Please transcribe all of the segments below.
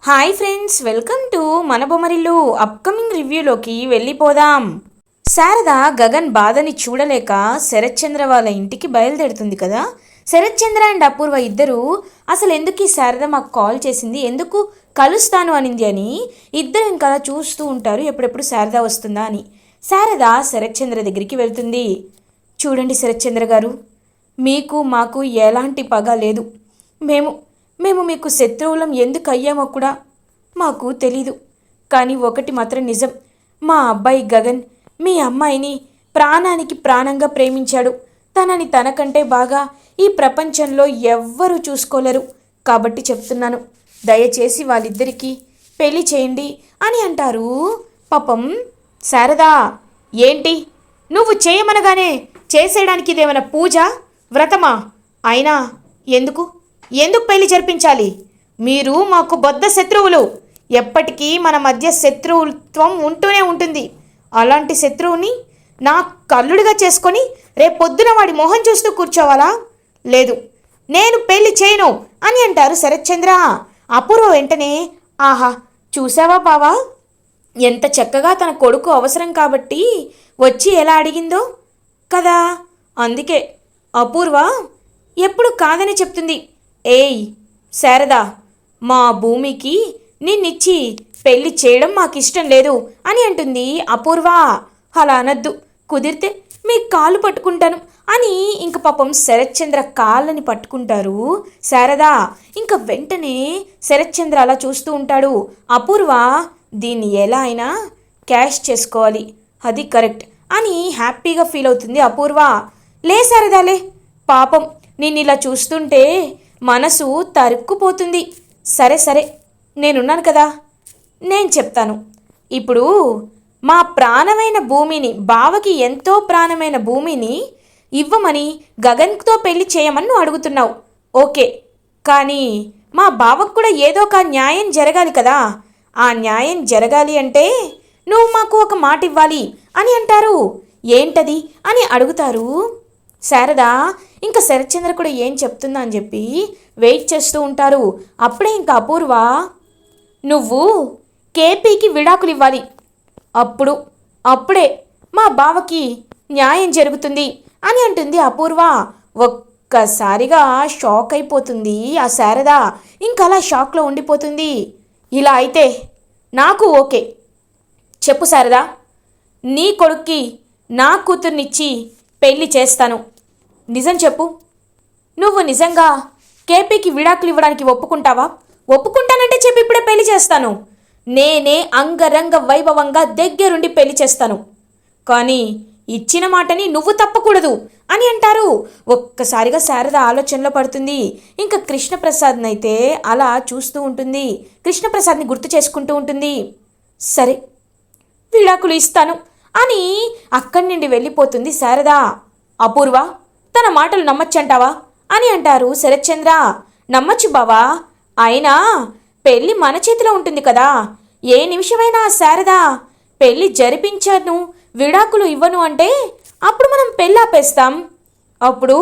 Hi friends, welcome to మన Bommarillu. Upcoming రివ్యూలోకి వెళ్ళిపోదాం. శారద గగన్ బాధని చూడలేక శరత్చంద్ర వాళ్ళ ఇంటికి బయలుదేరుతుంది కదా. శరత్చంద్ర అండ్ అపూర్వ ఇద్దరు అసలు ఎందుకు ఈ శారద మాకు కాల్ చేసింది, ఎందుకు కలుస్తాను అనింది అని ఇద్దరు ఇంకా చూస్తూ ఉంటారు ఎప్పుడెప్పుడు శారద వస్తుందా అని. శారద శరత్చంద్ర దగ్గరికి వెళ్తుంది. చూడండి శరత్చంద్ర గారు, మీకు మాకు ఎలాంటి పగ లేదు. మేము మీకు శత్రువులం ఎందుకు అయ్యామో కూడా మాకు తెలీదు. కానీ ఒకటి మాత్రం నిజం, మా అబ్బాయి గగన్ మీ అమ్మాయిని ప్రాణానికి ప్రాణంగా ప్రేమించాడు. తనని తనకంటే బాగా ఈ ప్రపంచంలో ఎవ్వరూ చూసుకోలేరు. కాబట్టి చెప్తున్నాను, దయచేసి వాళ్ళిద్దరికీ పెళ్లి చేయండి అని అంటారు. పాపం శారదా, ఏంటి నువ్వు చేయమనగానే చేసేయడానికి ఇదేమైనా పూజ వ్రతమా? అయినా ఎందుకు పెళ్లి జరిపించాలి? మీరు మాకు బొద్ద శత్రువులు. ఎప్పటికీ మన మధ్య శత్రుత్వం ఉంటూనే ఉంటుంది. అలాంటి శత్రువుని నా కల్లుడిగా చేసుకొని రేపొద్దున వాడి మొహం చూస్తూ కూర్చోవాలా? లేదు, నేను పెళ్లి చేయను అని అంటారు శరత్చంద్ర. అపూర్వ వెంటనే, ఆహా చూసావా బావా, ఎంత చక్కగా తన కొడుకు అవసరం కాబట్టి వచ్చి ఎలా అడిగిందో కదా. అందుకే అపూర్వ ఎప్పుడు కాదని చెప్తుంది. ఏయ్ శారదా, మా భూమికి నిన్నిచ్చి పెళ్లి చేయడం మాకు ఇష్టం లేదు అని అంటుంది అపూర్వ. అలా అనద్దు, కుదిరితే మీ కాళ్ళు పట్టుకుంటాను అని ఇంక పాపం శరత్చంద్ర కాళ్ళని పట్టుకుంటారు శారదా. ఇంక వెంటనే శరత్చంద్ర అలా చూస్తూ ఉంటాడు. అపూర్వ దీన్ని ఎలా అయినా క్యాష్ చేసుకోవాలి, అది కరెక్ట్ అని హ్యాపీగా ఫీల్ అవుతుంది అపూర్వ. లే శారదాలే, పాపం నిన్ను ఇలా చూస్తుంటే మనసు తరుక్కుపోతుంది. సరే నేనున్నాను కదా, నేను చెప్తాను. ఇప్పుడు మా ప్రాణమైన భూమిని, బావకి ఎంతో ప్రాణమైన భూమిని ఇవ్వమని గగన్తో పెళ్లి చేయమని నువ్వు అడుగుతున్నావు. ఓకే, కానీ మా బావకు కూడా ఏదో ఒక న్యాయం జరగాలి కదా. ఆ న్యాయం జరగాలి అంటే నువ్వు మాకు ఒక మాట ఇవ్వాలి అని అంటారు. ఏంటది అని అడుగుతారు శారద. ఇంకా శరత్చంద్ర కూడా ఏం చెప్తుందా అని చెప్పి వెయిట్ చేస్తూ ఉంటారు. అప్పుడే ఇంకా అపూర్వ, నువ్వు కేపీకి విడాకులు ఇవ్వాలి, అప్పుడే మా బావకి న్యాయం జరుగుతుంది అని అంటుంది అపూర్వ. ఒక్కసారిగా షాక్ అయిపోతుంది ఆ శారద. ఇంకా అలా షాక్లో ఉండిపోతుంది. ఇలా అయితే నాకు ఓకే. చెప్పు శారదా, నీ కొడుక్కి నా కూతుర్నిచ్చి పెళ్లి చేస్తాను. నిజం చెప్పు, నువ్వు నిజంగా కేపీకి విడాకులు ఇవ్వడానికి ఒప్పుకుంటావా? ఒప్పుకుంటానంటే చెప్పి ఇప్పుడే పెళ్లి చేస్తాను. నేనే అంగరంగ వైభవంగా దగ్గరుండి పెళ్లి చేస్తాను. కానీ ఇచ్చిన మాటని నువ్వు తప్పకూడదు అని అంటారు. ఒక్కసారిగా శారద ఆలోచనలో పడుతుంది. ఇంకా కృష్ణప్రసాద్నైతే అలా చూస్తూ ఉంటుంది. కృష్ణప్రసాద్ని గుర్తు చేసుకుంటూ ఉంటుంది. సరే విడాకులు ఇస్తాను అని అక్కడి నుండి వెళ్ళిపోతుంది శారద. అపూర్వ, తన మాటలు నమ్మచ్చంటావా అని అంటారు శరత్చంద్ర. నమ్మచ్చు బావా, అయినా పెళ్ళి మన చేతిలో ఉంటుంది కదా. ఏ నిమిషమైనా శారద పెళ్ళి జరిపించను, విడాకులు ఇవ్వను అంటే అప్పుడు మనం పెళ్ళి ఆపేస్తాం. అప్పుడు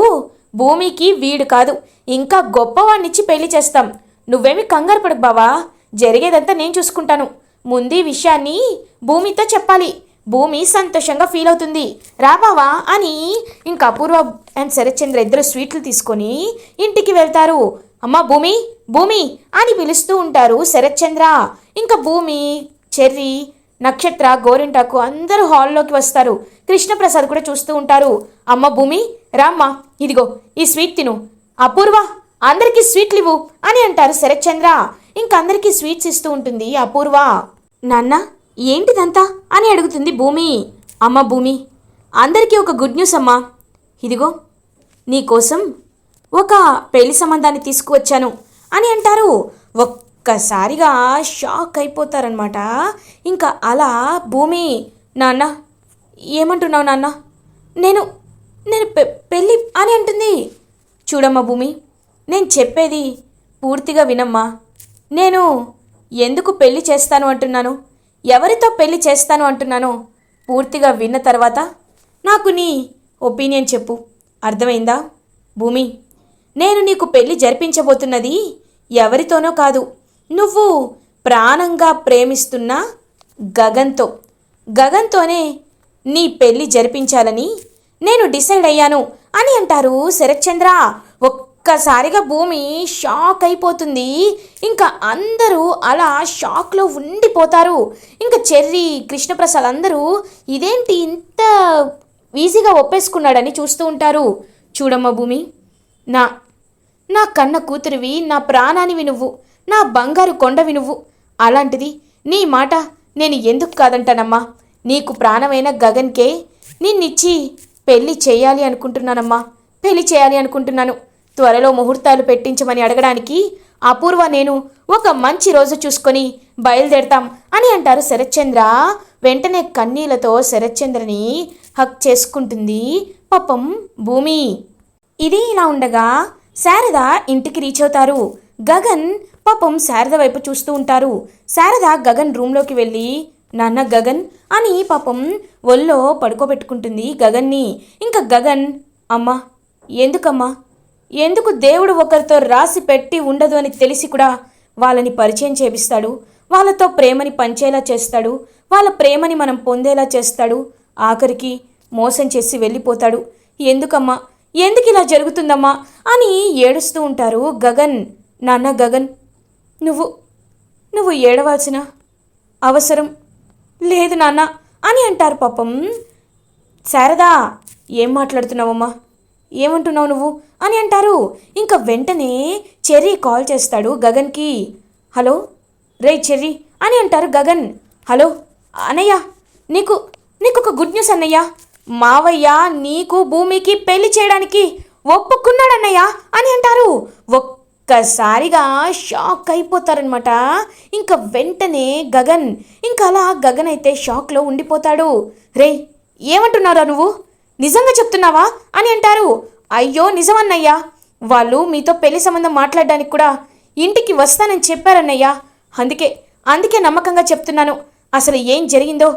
భూమికి వీడు కాదు ఇంకా గొప్పవాడినిచ్చి పెళ్లి చేస్తాం. నువ్వేమి కంగారు పడకు బావా, జరిగేదంతా నేను చూసుకుంటాను. ముందు విషయాన్ని భూమితో చెప్పాలి, భూమి సంతోషంగా ఫీల్ అవుతుంది. రాబావా అని ఇంకా అపూర్వ అండ్ శరత్చంద్ర ఇద్దరు స్వీట్లు తీసుకొని ఇంటికి వెళ్తారు. అమ్మ భూమి అని పిలుస్తూ ఉంటారు శరత్చంద్ర. ఇంకా భూమి, చెర్రి, నక్షత్ర, గోరింటాకు అందరూ హాల్లోకి వస్తారు. కృష్ణప్రసాద్ కూడా చూస్తూ ఉంటారు. అమ్మ భూమి రామ్మ, ఇదిగో ఈ స్వీట్ తిను. అపూర్వ, అందరికీ స్వీట్లు ఇవ్వు అని అంటారు శరత్చంద్ర. ఇంకా అందరికీ స్వీట్స్ ఇస్తూ ఉంటుంది అపూర్వ. నాన్న ఏంటిదంతా అని అడుగుతుంది భూమి. అమ్మ భూమి, అందరికీ ఒక గుడ్ న్యూస్ అమ్మా. ఇదిగో నీకోసం ఒక పెళ్లి సంబంధాన్ని తీసుకువచ్చాను అని అంటారు. ఒక్కసారిగా షాక్ అయిపోతారనమాట. ఇంకా అలా భూమి, నాన్న ఏమంటున్నావు నాన్న, నేను పెళ్ళి అని అంటుంది. చూడమ్మా భూమి, నేను చెప్పేది పూర్తిగా వినమ్మా. నేను ఎందుకు పెళ్లి చేస్తాను అంటున్నాను, ఎవరితో పెళ్లి చేస్తాను అంటున్నానో పూర్తిగా విన్న తర్వాత నాకు నీ ఒపీనియన్ చెప్పు. అర్థమైందా భూమి? నేను నీకు పెళ్లి జరిపించబోతున్నది ఎవరితోనో కాదు, నువ్వు ప్రాణంగా ప్రేమిస్తున్న గగన్తో గగన్తోనే నీ పెళ్లి జరిపించాలని నేను డిసైడ్ అయ్యాను అని అంటారు శరత్చంద్ర. ఒక్కసారిగా భూమి షాక్ అయిపోతుంది. ఇంకా అందరూ అలా షాక్లో ఉండిపోతారు. ఇంకా చెర్రి, కృష్ణప్రసాద్ అందరూ ఇదేంటి ఇంత ఈజీగా ఒప్పేసుకున్నాడని చూస్తూ ఉంటారు. చూడమ్మా భూమి, నా నా కన్న కూతురివి, నా ప్రాణానివి నువ్వు, నా బంగారు కొండవి నువ్వు. అలాంటిది నీ మాట నేను ఎందుకు కాదంటానమ్మా. నీకు ప్రాణమైన గగన్కే నిన్నిచ్చి పెళ్ళి చేయాలి అనుకుంటున్నానమ్మా. పెళ్ళి చేయాలి అనుకుంటున్నాను. త్వరలో ముహూర్తాలు పెట్టించమని అడగడానికి అపూర్వ నేను ఒక మంచి రోజు చూసుకొని బయలుదేరతాం అని అంటారు శరత్చంద్ర. వెంటనే కన్నీళ్లతో శరత్చంద్రని హక్ చేసుకుంటుంది పాపం భూమి. ఇది ఇలా ఉండగా శారద ఇంటికి రీచ్ అవుతారు. గగన్ పాపం శారద వైపు చూస్తూ ఉంటారు. శారద గగన్ రూమ్లోకి వెళ్ళి నాన్న గగన్ అని పాపం ఒళ్ళో పడుకోబెట్టుకుంటుంది గగన్ని. ఇంకా గగన్, అమ్మా ఎందుకమ్మా, ఎందుకు దేవుడు ఒకరితో రాసి పెట్టి ఉండదు అని తెలిసి కూడా వాళ్ళని పరిచయం చేపిస్తాడు, వాళ్ళతో ప్రేమని పంచేలా చేస్తాడు, వాళ్ళ ప్రేమని మనం పొందేలా చేస్తాడు, ఆఖరికి మోసం చేసి వెళ్ళిపోతాడు. ఎందుకమ్మా, ఎందుకు ఇలా జరుగుతుందమ్మా అని ఏడుస్తూ ఉంటారు గగన్. నాన్న గగన్, నువ్వు ఏడవాల్సిన అవసరం లేదు నాన్న అని అంటారు పాపం. శారదా, ఏం మాట్లాడుతున్నావమ్మా, ఏమంటున్నావు నువ్వు అని అంటారు. ఇంకా వెంటనే చెర్రీ కాల్ చేస్తాడు గగన్కి. హలో రే చెర్రీ అని అంటారు గగన్. హలో అన్నయ్య, నీకు ఒక గుడ్ న్యూస్ అన్నయ్య. మావయ్య నీకు భూమికి పెళ్లి చేయడానికి ఒప్పుకున్నాడన్నయ్య అని అంటారు. ఒక్కసారిగా షాక్ అయిపోతారనమాట. ఇంకా వెంటనే గగన్, ఇంకా అలా గగన్ అయితే షాక్లో ఉండిపోతాడు. రే ఏమంటున్నారా నువ్వు, నిజంగా చెప్తున్నావా అని అంటారు. అయ్యో నిజమన్నయ్యా, వాళ్ళు మీతో పెళ్లి సంబంధం మాట్లాడడానికి కూడా ఇంటికి వస్తానని చెప్పారన్నయ్యా. అందుకే నమ్మకంగా చెప్తున్నాను. అసలు ఏం జరిగిందో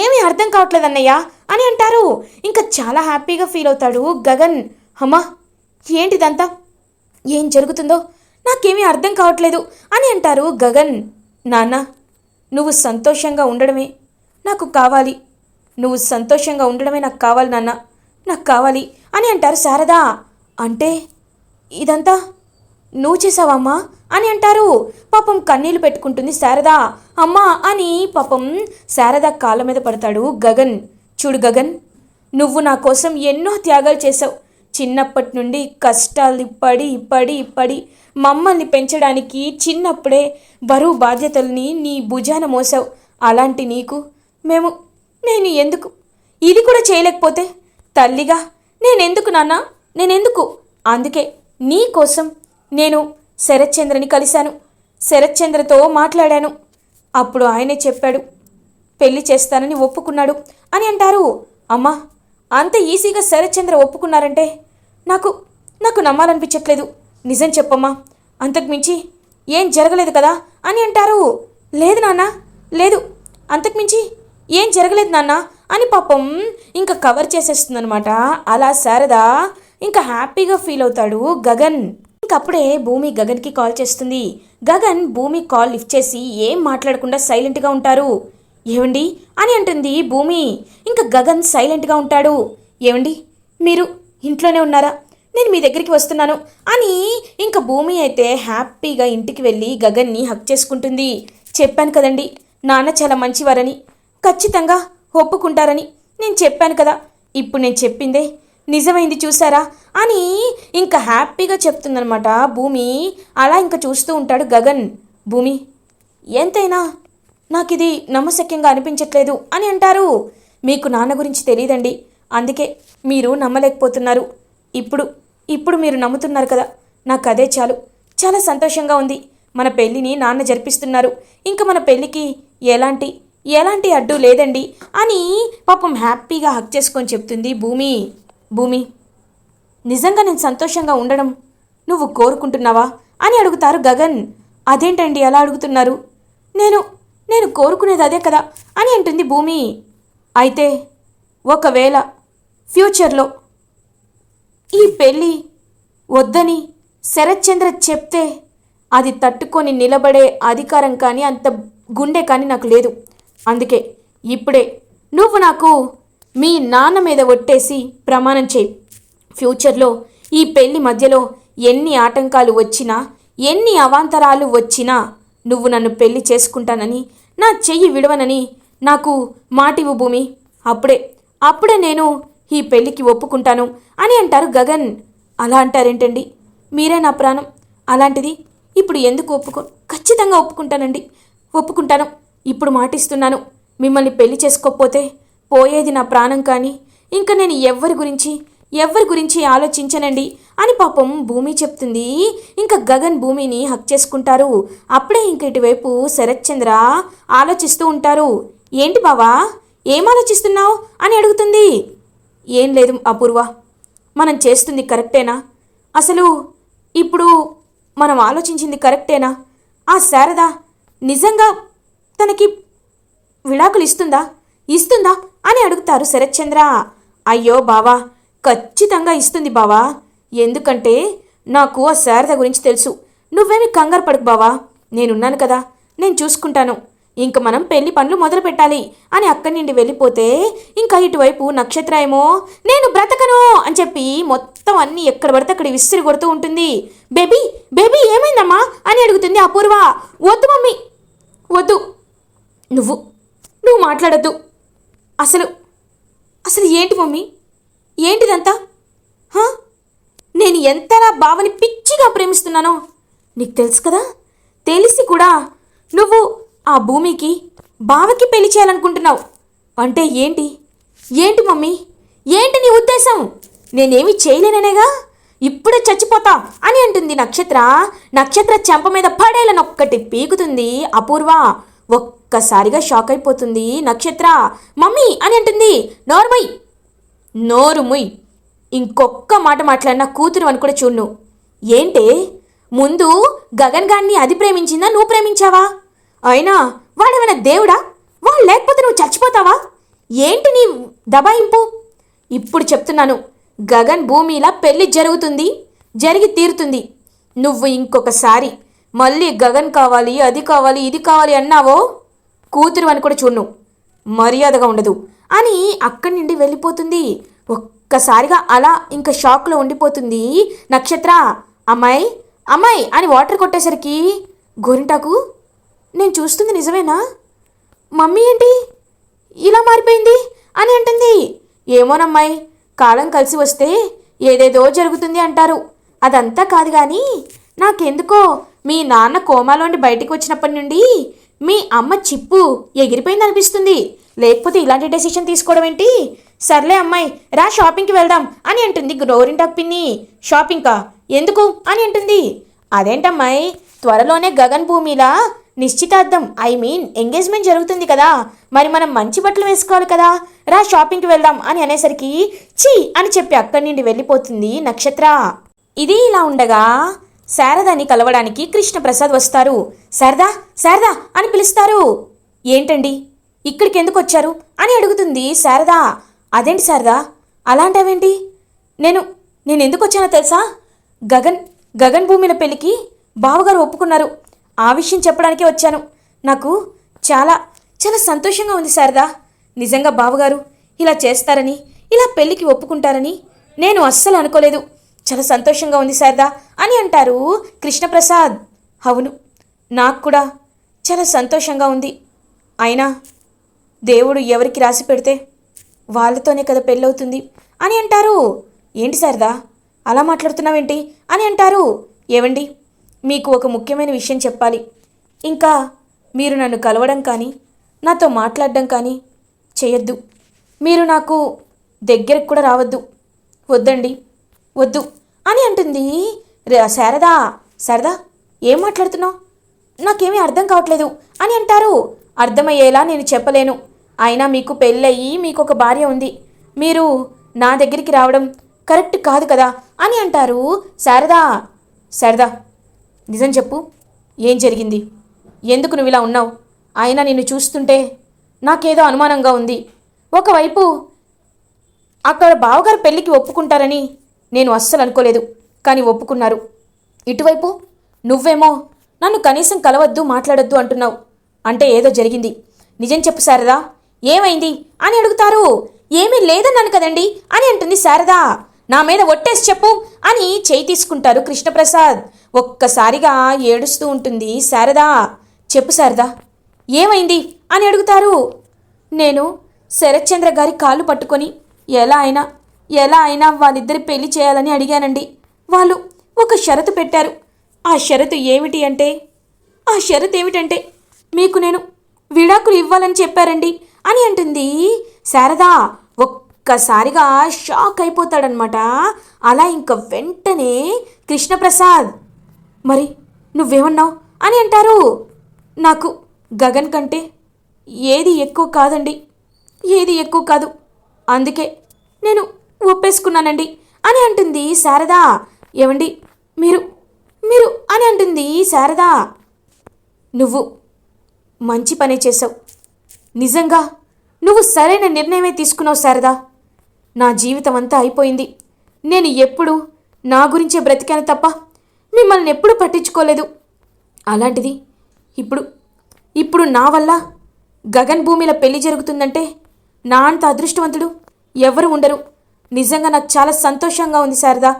ఏమీ అర్థం కావట్లేదన్నయ్యా అని అంటారు. ఇంకా చాలా హ్యాపీగా ఫీల్ అవుతాడు గగన్. అమ్మా ఏంటిదంతా, ఏం జరుగుతుందో నాకేమీ అర్థం కావట్లేదు అని అంటారు గగన్. నాన్న, నువ్వు సంతోషంగా ఉండడమే నాకు కావాలి, నువ్వు సంతోషంగా ఉండడమే నాకు కావాలి నాన్న, నాకు కావాలి అని అంటారు శారద. అంటే ఇదంతా నువ్వు చేసావమ్మా అని అంటారు. పాపం కన్నీళ్లు పెట్టుకుంటుంది శారద. అమ్మా అని పాపం శారద కాళ్ళ మీద పడతాడు గగన్. చూడు గగన్, నువ్వు నా కోసం ఎన్నో త్యాగాలు చేసావు. చిన్నప్పటి నుండి కష్టాలు పడి మమ్మల్ని పెంచడానికి చిన్నప్పుడే బరువు బాధ్యతల్ని నీ భుజాన మోసావు. అలాంటి నీకు నేను ఎందుకు ఇది కూడా చేయలేకపోతే తల్లిగా నేనెందుకు నాన్న, నేనెందుకు? అందుకే నీ కోసం నేను శరత్చంద్రని కలిశాను, శరత్చంద్రతో మాట్లాడాను. అప్పుడు ఆయనే చెప్పాడు, పెళ్లి చేస్తానని ఒప్పుకున్నాడు అని అంటారు. అమ్మా, అంత ఈజీగా శరత్చంద్ర ఒప్పుకున్నారంటే నాకు నమ్మాలనిపించట్లేదు. నిజం చెప్పమ్మా, అంతకుమించి ఏం జరగలేదు కదా అని అంటారు. లేదు నాన్న, లేదు, అంతకుమించి ఏం జరగలేదు నాన్న అని పాపం ఇంకా కవర్ చేసేస్తుందనమాట. అలా శారద ఇంకా హ్యాపీగా ఫీల్ అవుతాడు గగన్. ఇంకప్పుడే భూమి గగన్కి కాల్ చేస్తుంది. గగన్ భూమి కాల్ లిఫ్ట్ చేసి ఏం మాట్లాడకుండా సైలెంట్గా ఉంటారు. ఏవండి అని అంటుంది భూమి. ఇంకా గగన్ సైలెంట్గా ఉంటాడు. ఏవండి మీరు ఇంట్లోనే ఉన్నారా, నేను మీ దగ్గరికి వస్తున్నాను అని ఇంకా భూమి అయితే హ్యాపీగా ఇంటికి వెళ్ళి గగన్ని హక్ చేసుకుంటుంది. చెప్పాను కదండి నాన్న చాలా మంచివారని, ఖచ్చితంగా ఒప్పుకుంటారని నేను చెప్పాను కదా, ఇప్పుడు నేను చెప్పిందే నిజమైంది చూసారా అని ఇంకా హ్యాపీగా చెప్తుందనమాట భూమి. అలా ఇంకా చూస్తూ ఉంటాడు గగన్. భూమి, ఎంతైనా నాకు ఇది నమ్మశక్యంగా అనిపించట్లేదు అని అంటారు. మీకు నాన్న గురించి తెలియదండి, అందుకే మీరు నమ్మలేకపోతున్నారు. ఇప్పుడు మీరు నమ్ముతున్నారు కదా, నాకు అదే చాలు. చాలా సంతోషంగా ఉంది. మన పెళ్ళిని నాన్న జరిపిస్తున్నారు. ఇంకా మన పెళ్ళికి ఎలాంటి అడ్డు లేదండి అని పాపం హ్యాపీగా హక్ చేసుకొని చెప్తుంది భూమి. భూమి, నిజంగా నేను సంతోషంగా ఉండడం నువ్వు కోరుకుంటున్నావా అని అడుగుతారు గగన్. అదేంటండి అలా అడుగుతున్నారు, నేను కోరుకునేది అదే కదా అని అంటుంది భూమి. అయితే ఒకవేళ ఫ్యూచర్లో ఈ పెళ్ళి వద్దని శరత్చంద్ర చెప్తే అది తట్టుకొని నిలబడే అధికారం కానీ అంత గుండె కానీ నాకు లేదు. అందుకే ఇప్పుడే నువ్వు నాకు మీ నాన్న మీద ఒట్టేసి ప్రమాణం చేయి. ఫ్యూచర్లో ఈ పెళ్లి మధ్యలో ఎన్ని ఆటంకాలు వచ్చినా, ఎన్ని అవాంతరాలు వచ్చినా నువ్వు నన్ను పెళ్లి చేసుకుంటానని, నా చెయ్యి విడవనని నాకు మాటివు భూమి. అప్పుడే నేను ఈ పెళ్లికి ఒప్పుకుంటాను అని అంటారు గగన్. అలా అంటారేంటండి? మీరే నా ప్రాణం. అలాంటిది ఇప్పుడు ఎందుకు ఖచ్చితంగా ఒప్పుకుంటాను. ఇప్పుడు మాటిస్తున్నాను. మిమ్మల్ని పెళ్లి చేసుకోకపోతే పోయేది నా ప్రాణం. కానీ ఇంకా నేను ఎవరి గురించి ఆలోచించనండి అని పాపం భూమి చెప్తుంది. ఇంకా గగన్ భూమిని హక్ చేసుకుంటారు. అప్పుడే ఇంక ఇటువైపు శరత్చంద్ర ఆలోచిస్తూ ఉంటారు. ఏంటి బావా, ఏం ఆలోచిస్తున్నావు అని అడుగుతుంది. ఏం లేదు అపూర్వ, మనం చేస్తుంది కరెక్టేనా? అసలు ఇప్పుడు మనం ఆలోచించింది కరెక్టేనా? ఆ శారద నిజంగా తనకి విడాకులు ఇస్తుందా అని అడుగుతారు శరత్చంద్ర. అయ్యో బావా, ఖచ్చితంగా ఇస్తుంది బావా. ఎందుకంటే నాకు ఆ శారద గురించి తెలుసు. నువ్వేమి కంగారు పడకు బావా, నేనున్నాను కదా, నేను చూసుకుంటాను. ఇంక మనం పెళ్లి పనులు మొదలు పెట్టాలి అని అక్కడి నుండి వెళ్ళిపోతే ఇంకా ఇటువైపు నక్షత్ర ఏమో నేను బ్రతకను అని చెప్పి మొత్తం అన్నీ ఎక్కడ పడితే అక్కడ విసిరి కొడుతూ ఉంటుంది. బేబీ ఏమైందమ్మా అని అడుగుతుంది అపూర్వ. వద్దు మమ్మీ, వద్దు, నువ్వు మాట్లాడద్దు. అసలు ఏంటి మమ్మీ, ఏంటిదంతా? నేను ఎంత నా బావని పిచ్చిగా ప్రేమిస్తున్నానో నీకు తెలుసు కదా. తెలిసి కూడా నువ్వు ఆ భూమికి బావకి పెళ్లి చేయాలనుకుంటున్నావు అంటే ఏంటి మమ్మీ, ఏంటి నీ ఉద్దేశం? నేనేమి చేయలేననేగా, ఇప్పుడే చచ్చిపోతా అని అంటుంది నక్షత్ర చెంప మీద పడేలనొక్కటి పీకుతుంది అపూర్వ. ఒక్కసారిగా షాక్ అయిపోతుంది నక్షత్ర. మమ్మీ అని అంటుంది. నోరు ముయ్, ఇంకొక్క మాట మాట్లాడినా కూతురు అని కూడా చూడు. ఏంటే, ముందు గగన్ గాన్ని అది ప్రేమించిందా, నువ్వు ప్రేమించావా? అయినా వాడేమైనా దేవుడా? వాడు లేకపోతే నువ్వు చచ్చిపోతావా? ఏంటి నీ దబాయింపు? ఇప్పుడు చెప్తున్నాను, గగన్ భూమిలా పెళ్లి జరిగి తీరుతుంది. నువ్వు ఇంకొకసారి మళ్ళీ గగన్ కావాలి, అది కావాలి, ఇది కావాలి అన్నావో కూతురు అని కూడా చూడు, మర్యాదగా ఉండదు అని అక్కడి నుండి వెళ్ళిపోతుంది. ఒక్కసారిగా అలా ఇంకా షాక్లో ఉండిపోతుంది నక్షత్ర. అమ్మాయి అని వాటర్ కొట్టేసరికి గోరింటాకు, నేను చూస్తుంది నిజమేనా? మమ్మీ ఏంటి ఇలా మారిపోయింది అని అంటుంది. ఏమోనమ్మాయి, కాలం కలిసి వస్తే ఏదేదో జరుగుతుంది అంటారు. అదంతా కాదు కానీ నాకెందుకో మీ నాన్న కోమాలోండి బయటికి వచ్చినప్పటి నుండి మీ అమ్మ చిప్పు ఎగిరిపోయింది అనిపిస్తుంది. లేకపోతే ఇలాంటి డెసిషన్ తీసుకోవడం ఏంటి? సర్లే అమ్మాయి, రా షాపింగ్కి వెళ్దాం అని అంటుంది గోరింటాకు పిన్ని. షాపింగ్కా? ఎందుకు అని అంటుంది. అదేంటమ్మాయి, త్వరలోనే గగన్ భూమిలా నిశ్చితార్థం ఎంగేజ్మెంట్ జరుగుతుంది కదా, మరి మనం మంచి బట్టలు వేసుకోవాలి కదా, రా షాపింగ్కి వెళ్దాం అని అనేసరికి చీ అని చెప్పి అక్కడి నుండి వెళ్ళిపోతుంది నక్షత్ర. ఇది ఇలా ఉండగా శారదని కలవడానికి కృష్ణప్రసాద్ వస్తారు. శారదా అని పిలుస్తారు. ఏంటండి, ఇక్కడికి ఎందుకు వచ్చారు అని అడుగుతుంది శారద. అదేంటి శారదా అలా అంటావేంటి? నేను ఎందుకు వచ్చానో తెలుసా? గగన్ భూమిల పెళ్ళికి బావగారు ఒప్పుకున్నారు. ఆ విషయం చెప్పడానికే వచ్చాను. నాకు చాలా చాలా సంతోషంగా ఉంది శారదా. నిజంగా బావగారు ఇలా చేస్తారని, ఇలా పెళ్ళికి ఒప్పుకుంటారని నేను అస్సలు అనుకోలేదు. చాలా సంతోషంగా ఉంది శారదా అని అంటారు కృష్ణప్రసాద్. అవును, నాకు కూడా చాలా సంతోషంగా ఉంది. అయినా దేవుడు ఎవరికి రాసి పెడితే వాళ్ళతోనే కదా పెళ్ళవుతుంది అని అంటారు. ఏంటి శారదా అలా మాట్లాడుతున్నావేంటి అని అంటారు. ఏవండి, మీకు ఒక ముఖ్యమైన విషయం చెప్పాలి. ఇంకా మీరు నన్ను కలవడం కానీ నాతో మాట్లాడడం కానీ చేయొద్దు. మీరు నాకు దగ్గరకు కూడా రావద్దు. వద్దండి, వద్దు అని అంటుంది శారదా ఏం మాట్లాడుతున్నావు? నాకేమీ అర్థం కావట్లేదు అని అంటారు. అర్థమయ్యేలా నేను చెప్పలేను. అయినా మీకు పెళ్ళయి మీకు ఒక భార్య ఉంది. మీరు నా దగ్గరికి రావడం కరెక్ట్ కాదు కదా అని అంటారు. శారదా నిజం చెప్పు, ఏం జరిగింది? ఎందుకు నువ్వు ఇలా ఉన్నావు? అయినా నిన్ను చూస్తుంటే నాకేదో అనుమానంగా ఉంది. ఒకవైపు అక్కడ బావగారు పెళ్ళికి ఒప్పుకుంటారని నేను అస్సలు అనుకోలేదు, కానీ ఒప్పుకున్నారు. ఇటువైపు నువ్వేమో నన్ను కనీసం కలవద్దు మాట్లాడొద్దు అంటున్నావు అంటే ఏదో జరిగింది. నిజం చెప్పు శారదా, ఏమైంది అని అడుగుతారు. ఏమీ లేదన్నాను కదండి అని అంటుంది శారదా. నా మీద ఒట్టేసి చెప్పు అని చేయి తీసుకుంటారు కృష్ణప్రసాద్. ఒక్కసారిగా ఏడుస్తూ ఉంటుంది శారదా. చెప్పు శారదా, ఏమైంది అని అడుగుతారు. నేను శరత్చంద్ర గారి కాళ్ళు పట్టుకొని ఎలా అయినా వాళ్ళిద్దరి పెళ్లి చేయాలని అడిగానండి. వాళ్ళు ఒక షరతు పెట్టారు. ఆ షరతు ఏమిటంటే మీకు నేను విడాకులు ఇవ్వాలని చెప్పారండి అని అంటుంది శారదా. ఒక్కసారిగా షాక్ అయిపోతాడనమాట. అలా ఇంక వెంటనే కృష్ణప్రసాద్, మరి నువ్వేమన్నావు అని అంటారు. నాకు గగన్ కంటే ఏది ఎక్కువ కాదు, అందుకే నేను ఒప్పేసుకున్నానండి అని అంటుంది శారదా. ఏమండి మీరు అని అంటుంది శారదా. నువ్వు మంచి పనే చేసావు. నిజంగా నువ్వు సరైన నిర్ణయమే తీసుకున్నావు శారదా. నా జీవితం అంతా అయిపోయింది. నేను ఎప్పుడు నా గురించే బ్రతికాను తప్ప మిమ్మల్ని ఎప్పుడు పట్టించుకోలేదు. అలాంటిది ఇప్పుడు నా వల్ల గగన్ భూమిలో పెళ్లి జరుగుతుందంటే నా అంత అదృష్టవంతుడు ఎవరు ఉండరు. నిజంగా నాకు చాలా సంతోషంగా ఉంది శారదా.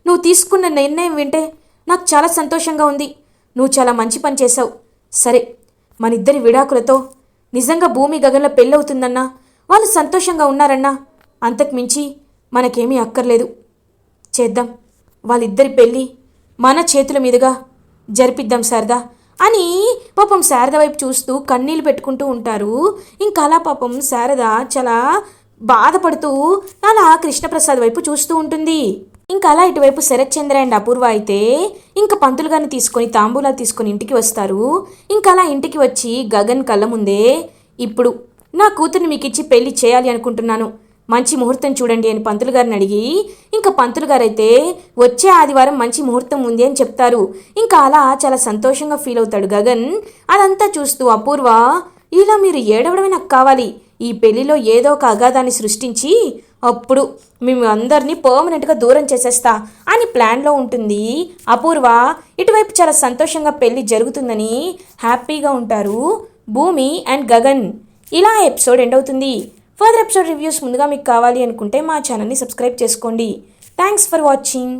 నువ్వు తీసుకున్న నిర్ణయం వింటే నాకు చాలా సంతోషంగా ఉంది. నువ్వు చాలా మంచి పని చేశావు. సరే, మన ఇద్దరి విడాకులతో నిజంగా భూమి గగన్లో పెళ్ళవుతుందన్నా, వాళ్ళు సంతోషంగా ఉన్నారన్నా, అంతకు మించి మనకేమీ అక్కర్లేదు. చేద్దాం, వాళ్ళిద్దరి పెళ్ళి మన చేతుల మీదుగా జరిపిద్దాం శారదా అని పాపం శారద వైపు చూస్తూ కన్నీళ్ళు పెట్టుకుంటూ ఉంటారు. ఇంకా అలా పాపం శారద చాలా బాధపడుతూ అలా కృష్ణప్రసాద్ వైపు చూస్తూ ఉంటుంది. ఇంకా అలా ఇటువైపు శరత్చంద్ర అండ్ అపూర్వ అయితే ఇంకా పంతులు గారిని తీసుకొని తాంబూలాలు తీసుకొని ఇంటికి వస్తారు. ఇంకా అలా ఇంటికి వచ్చి గగన్ కళ్ళ ముందే, ఇప్పుడు నా కూతుర్ని మీకు ఇచ్చి పెళ్లి చేయాలి అనుకుంటున్నాను, మంచి ముహూర్తం చూడండి అని పంతులు గారిని అడిగి, ఇంకా పంతులు గారైతే వచ్చే ఆదివారం మంచి ముహూర్తం ఉంది అని చెప్తారు. ఇంకా అలా చాలా సంతోషంగా ఫీల్ అవుతాడు గగన్. అదంతా చూస్తూ అపూర్వ, ఇలా మీరు ఏడవడమే నాకు కావాలి, ఈ పెళ్లిలో ఏదో ఒక అగాధాన్ని సృష్టించి అప్పుడు మేము అందరినీ పర్మనెంట్గా దూరం చేసేస్తా అని ప్లాన్లో ఉంటుంది అపూర్వ. ఇటువైపు చాలా సంతోషంగా పెళ్లి జరుగుతుందని హ్యాపీగా ఉంటారు భూమి అండ్ గగన్. ఇలా ఎపిసోడ్ ఎండ్ అవుతుంది. ఫర్దర్ ఎపిసోడ్ రివ్యూస్ ముందుగా మీకు కావాలి అనుకుంటే మా ఛానల్ని సబ్స్క్రైబ్ చేసుకోండి. Thanks for watching.